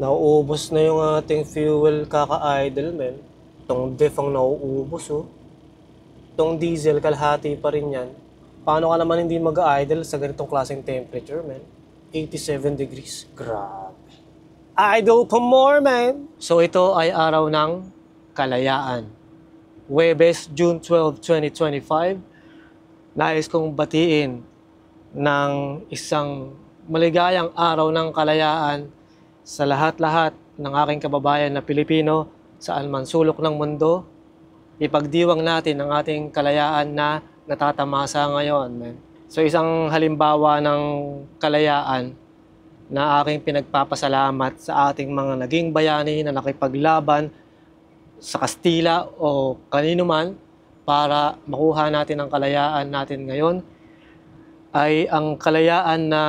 Nauubos na yung ating fuel kaka-idle, men. Itong diff ang nauubos, oh. Itong diesel, kalahati pa rin yan. Paano ka naman hindi mag-idle sa ganitong klaseng temperature, men? 87 degrees. Grabe. Idle for more, man! So ito ay araw ng kalayaan. Huwebes, June 12, 2025. Nais kong batiin ng isang maligayang araw ng kalayaan sa lahat-lahat ng aking kababayan na Pilipino saan man sulok ng mundo. Ipagdiwang natin ang ating kalayaan na natatamasa ngayon. Man. So isang halimbawa ng kalayaan na aking pinagpapasalamat sa ating mga naging bayani na nakipaglaban sa Kastila o kanino man para makuha natin ang kalayaan natin ngayon ay ang kalayaan na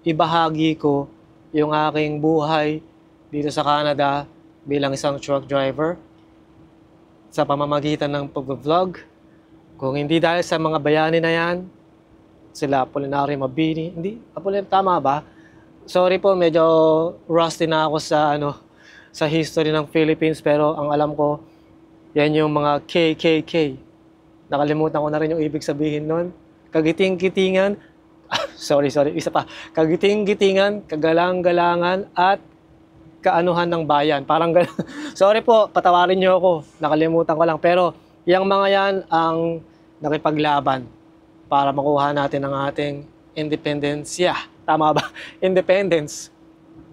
ibahagi ko yung aking buhay dito sa Canada bilang isang truck driver sa pamamagitan ng pag-vlog. Kung hindi dahil sa mga bayani na yan, sila Apolinario Mabini, hindi, Apolinario, tama ba? Sorry po, medyo rusty na ako sa history ng Philippines, pero ang alam ko, yan yung mga KKK. Nakalimutan ko na rin yung ibig sabihin nun. Kagiting-gitingan, sorry, isa pa. Kagiting-gitingan, kagalang-galangan, at kaanuhan ng bayan. Parang sorry po, patawarin niyo ako. Nakalimutan ko lang. Pero yung mga yan ang nakipaglaban para makuha natin ang ating independensya. Tama ba? Independence.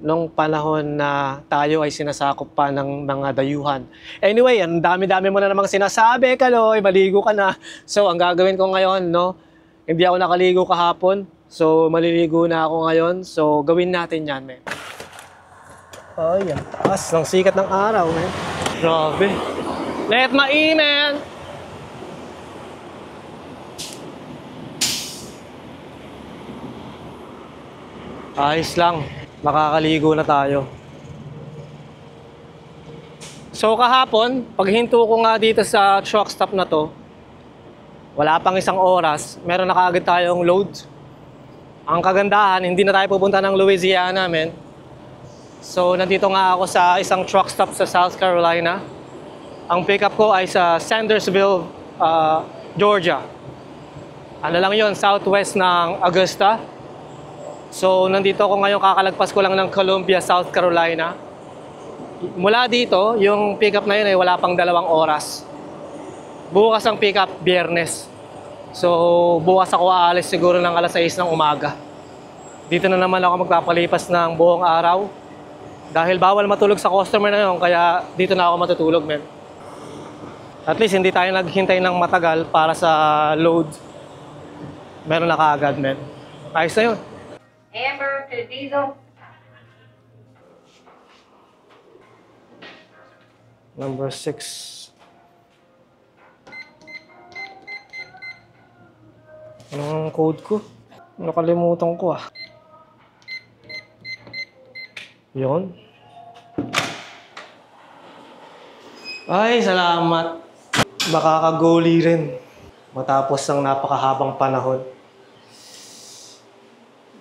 Nung panahon na tayo ay sinasakop pa ng mga dayuhan. Anyway, ang dami-dami mo na namang sinasabi, Kaloy, maligo ka na. So, ang gagawin ko ngayon, no, hindi ako nakaligo kahapon. So, maliligo na ako ngayon. So, gawin natin yan, men. Ay, ang taas ng sikat ng araw, men. Grabe. Let my man! Ayos lang. Makakaligo na tayo. So kahapon, paghinto ko nga dito sa truck stop na to, wala pang isang oras, meron na kaagad tayong load. Ang kagandahan, hindi na tayo pupunta ng Louisiana, men. So nandito nga ako sa isang truck stop sa South Carolina. Ang pickup ko ay sa Sandersville, Georgia. Ano lang yon, southwest ng Augusta. So, nandito ako ngayon, kakalagpas ko lang ng Columbia, South Carolina. Mula dito, yung pickup na yun ay wala pang 2 oras. Bukas ang pickup, Biyernes. So, bukas ako aalis siguro ng alas 6 ng umaga. Dito na naman ako magpapalipas ng buong araw. Dahil bawal matulog sa customer na yun, kaya dito na ako matutulog, men. At least, hindi tayo naghintay ng matagal para sa load. Meron na kaagad, men. Ayos na yun. Amber to diesel. Number 6. Anong code ko? Nakalimutan ko ah. Yun. Ay, salamat. Makakagoli rin. Matapos ang napakahabang panahon.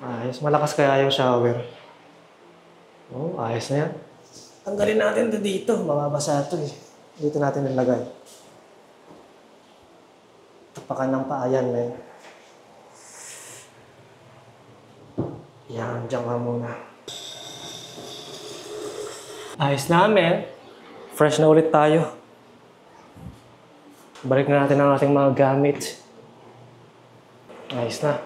Ayos, malakas kaya yung shower. Oh, ayos na yan. Tanggalin natin ito dito. Mababasa ito eh. Dito natin nilagay. Tapakan ng paa yan, men. Yan, dyan ka muna. Ayos na, men. Fresh na ulit tayo. Balik na natin ang ating mga gamit. Ayos na.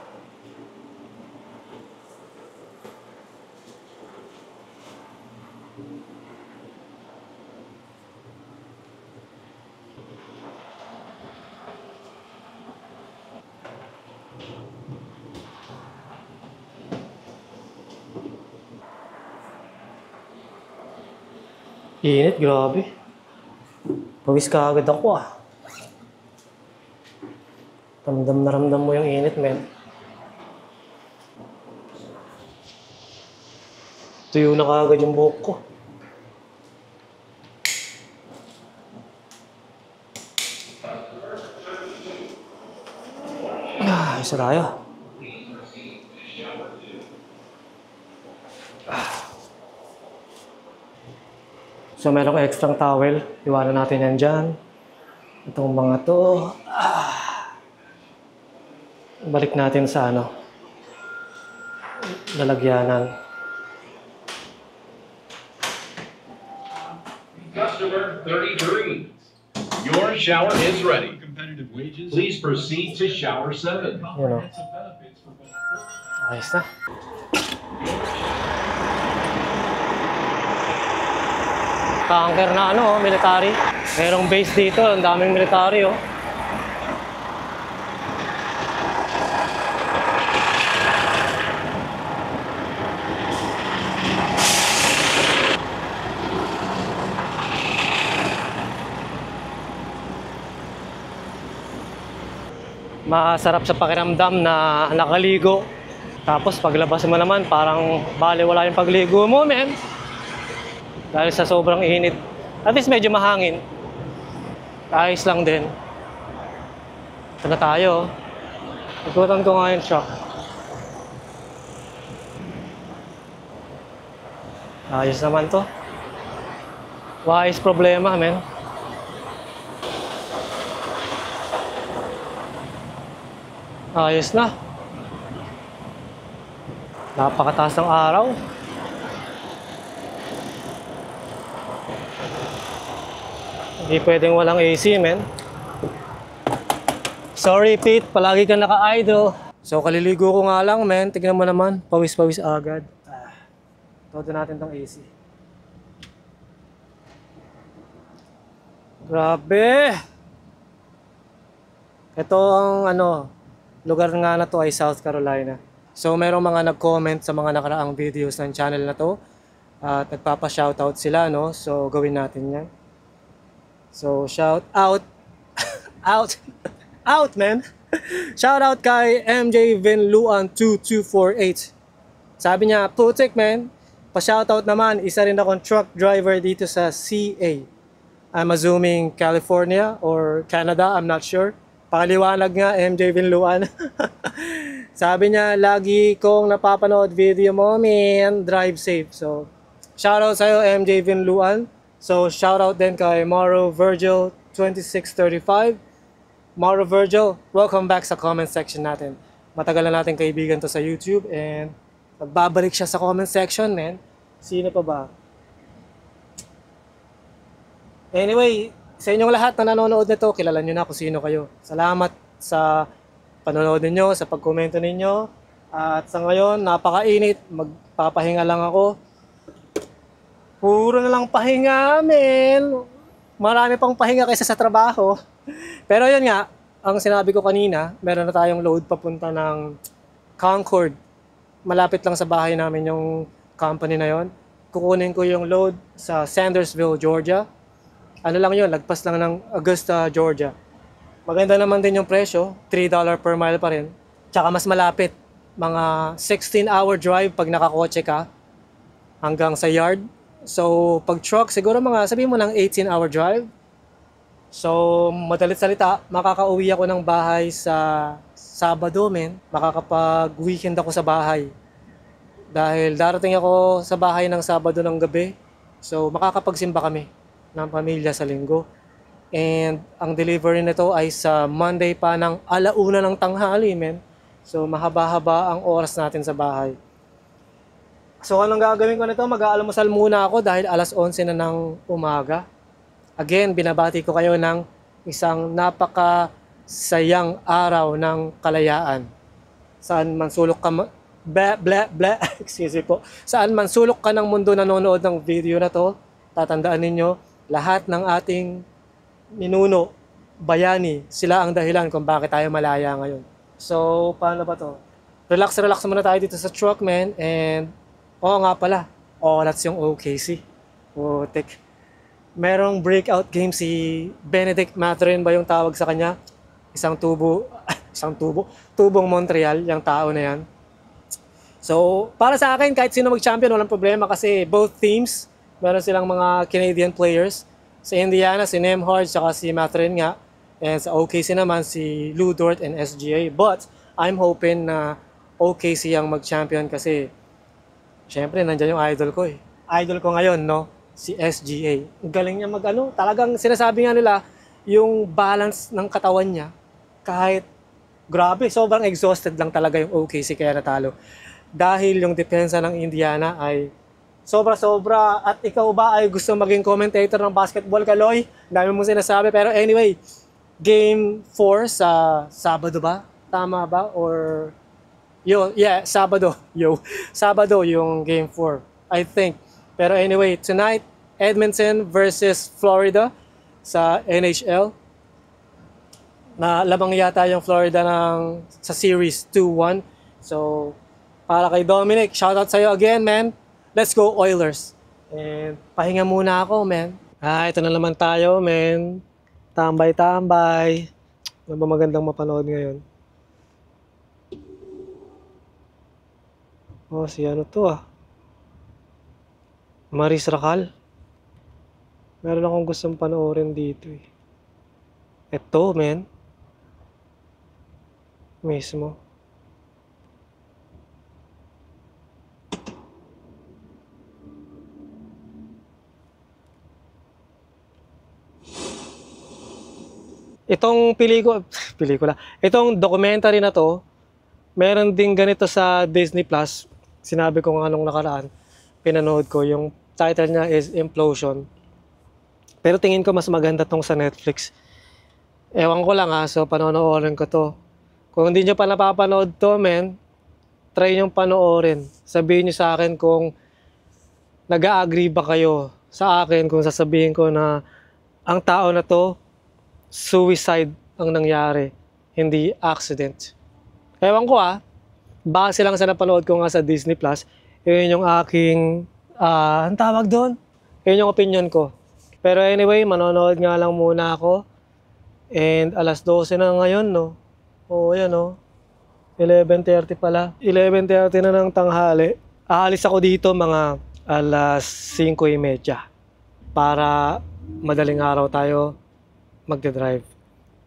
Init, grabe. Pawis ka agad ako ah. Ramdam na ramdam mo yung init, men. Tuyo na kaagad yung buhok ko. Isa tayo. So merong extra towel. Iwanan natin yan dyan. Itong mga to. Balik natin sa ano. Lalagyanan. Customer 33. Your shower is ready. Competitive wages. Please proceed to shower 7. You know. Ayos na. Tanker na ano, military. Merong base dito, ang daming military oh. Masarap sa pakiramdam na nakaligo. Tapos paglabas mo naman, parang baliwala yung pagligo mo, men. Dahil sa sobrang init. At least medyo mahangin. Ayos lang din. Ito na tayo. Ikutan ko nga yung truck. Ayos naman to. Wais problema, men. Ayos na. Napakataas ng araw. Hindi pwedeng walang AC, men. Sorry, Pete. Palagi ka naka-idle. So, kaliligo ko nga lang, men. Tignan mo naman. Pawis-pawis agad. Todo natin tong AC. Grabe! Ito ang lugar nga na to ay South Carolina. So, merong mga nag-comment sa mga nakaraang videos ng channel na to. At nagpapa-shoutout sila, no? So, gawin natin yan. So, shout out. Out, man. Shout out kay MJ Vinluan 2248. Sabi niya, putik, man. Pa-shoutout naman, isa rin akong truck driver dito sa CA. I'm assuming California or Canada, I'm not sure. Pakaliwanag nga, MJ Vinluan. Sabi niya, lagi kong napapanood video mo, man. Drive safe. So, shoutout sa'yo, MJ Vinluan. So, shoutout din kay Mauro Virgil 2635. Mauro Virgil, welcome back sa comment section natin. Matagal na natin kaibigan to sa YouTube and magbabalik siya sa comment section, man. Sino pa ba? Anyway, sa inyong lahat na nanonood nito, kilala nyo na kung sino kayo. Salamat sa panonood ninyo, sa pagkomento ninyo. At sa ngayon, napakainit. Magpapahinga lang ako. Puro na lang pahinga, men. Marami pang pahinga kaysa sa trabaho. Pero yun nga, ang sinabi ko kanina, meron na tayong load papunta ng Concord. Malapit lang sa bahay namin yung company na yon. Kukunin ko yung load sa Sandersville, Georgia. Ano lang yun, lagpas lang ng Augusta, Georgia. Maganda naman din yung presyo, $3 per mile pa rin. Tsaka mas malapit, mga 16-hour drive pag nakakotse ka hanggang sa yard. So, pag truck, siguro mga, sabihin mo ng 18-hour drive. So, madalit salita, makakauwi ako ng bahay sa Sabado, men. Makakapag-weekend ako sa bahay. Dahil darating ako sa bahay ng Sabado ng gabi. So, makakapagsimba kami ng pamilya sa linggo. And ang delivery nito ay sa Monday pa ng 1:00 ng tanghali, men. So, mahaba-haba ang oras natin sa bahay. So, anong gagawin ko nito? Mag-aalmusal muna ako dahil 11:00 na ng umaga. Again, binabati ko kayo ng isang napakasayang araw ng kalayaan. Saan man sulok ka, excuse me po. Saan man sulok ka ng mundo nanonood ng video na to, tatandaan ninyo, lahat ng ating ninuno, bayani, sila ang dahilan kung bakit tayo malaya ngayon. So, paano ba to? Relax muna tayo dito sa truck, man. And, nga pala, that's yung OKC. Putik. Merong breakout game si Benedict Mathurin ba yung tawag sa kanya? Tubong Montreal, yung tao na yan. So, para sa akin, kahit sino mag-champion, walang problema kasi both teams, meron silang mga Canadian players. Sa Indiana, si Nembhard, saka si Mathurin nga. And sa OKC naman, si Lou Dort and SGA. But, I'm hoping na OKC ang mag-champion kasi syempre, nandiyan yung idol ko eh. Idol ko ngayon, no? si SGA. Ang galing niya mag-ano, talagang sinasabi nga nila, yung balance ng katawan niya, kahit grabe, sobrang exhausted lang talaga yung OKC kaya natalo. Dahil yung depensa ng Indiana ay sobra-sobra. At ikaw ba ay gusto maging commentator ng basketball, Kaloy? Dami mong sinasabi. Pero anyway, Game 4 sa Sabado ba? Tama ba? Or Sabado. Sabado yung Game 4, I think. Pero anyway, tonight, Edmonton versus Florida sa NHL. Na lamang yata yung Florida sa series 2-1. So, para kay Dominic, shoutout sa'yo again, man. Let's go Oilers. And pahinga muna ako, man. Ito na naman tayo, man. Tambay-tambay. Ano ba magandang mapanood ngayon? Si ano to Maris Racal. Meron akong gustong panoorin dito eh. Ito, man. Mismo. Itong pelikula, itong documentary na to, meron din ganito sa Disney Plus. Sinabi ko nga nung nakaraan, pinanood ko, yung title niya is Implosion. Pero tingin ko mas maganda tong sa Netflix. Ewan ko lang so panonoorin ko to. Kung hindi nyo pa napapanood to, men, try nyo panoorin. Sabihin nyo sa akin kung nag-a-agree ba kayo sa akin kung sasabihin ko na ang tao na to, suicide ang nangyari, hindi accident. Ewan ko base lang sa napanood ko nga sa Disney Plus, yun yung aking, ang tawag doon? Yun yung opinion ko. Pero anyway, manonood nga lang muna ako. And alas 12 na ngayon, no? Yan, 11:30 pala. 11:30 na ng tanghali. Aalis ako dito mga alas 5:30 para madaling araw tayo magdadrive.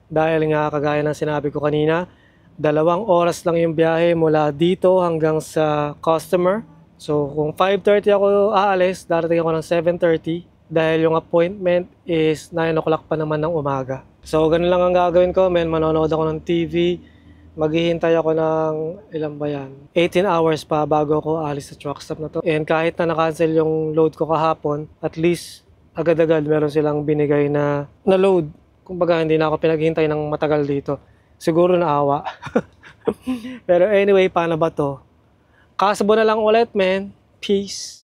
Dahil nga kagaya ng sinabi ko kanina, 2 oras lang yung biyahe mula dito hanggang sa customer. So kung 5:30 ako aalis, darating ako ng 7:30 dahil yung appointment is 9 o'clock pa naman ng umaga. So ganun lang ang gagawin ko, manonood ako ng TV, maghihintay ako ng ilan ba yan? 18 hours pa bago ako aalis sa truck stop na to. And kahit na na-cancel yung load ko kahapon, at least agad-agad meron silang binigay na load. Kumbaga hindi na ako pinaghintay ng matagal dito. Siguro naawa. Pero anyway, paano ba to? Kasabo na lang ulit, man. Peace.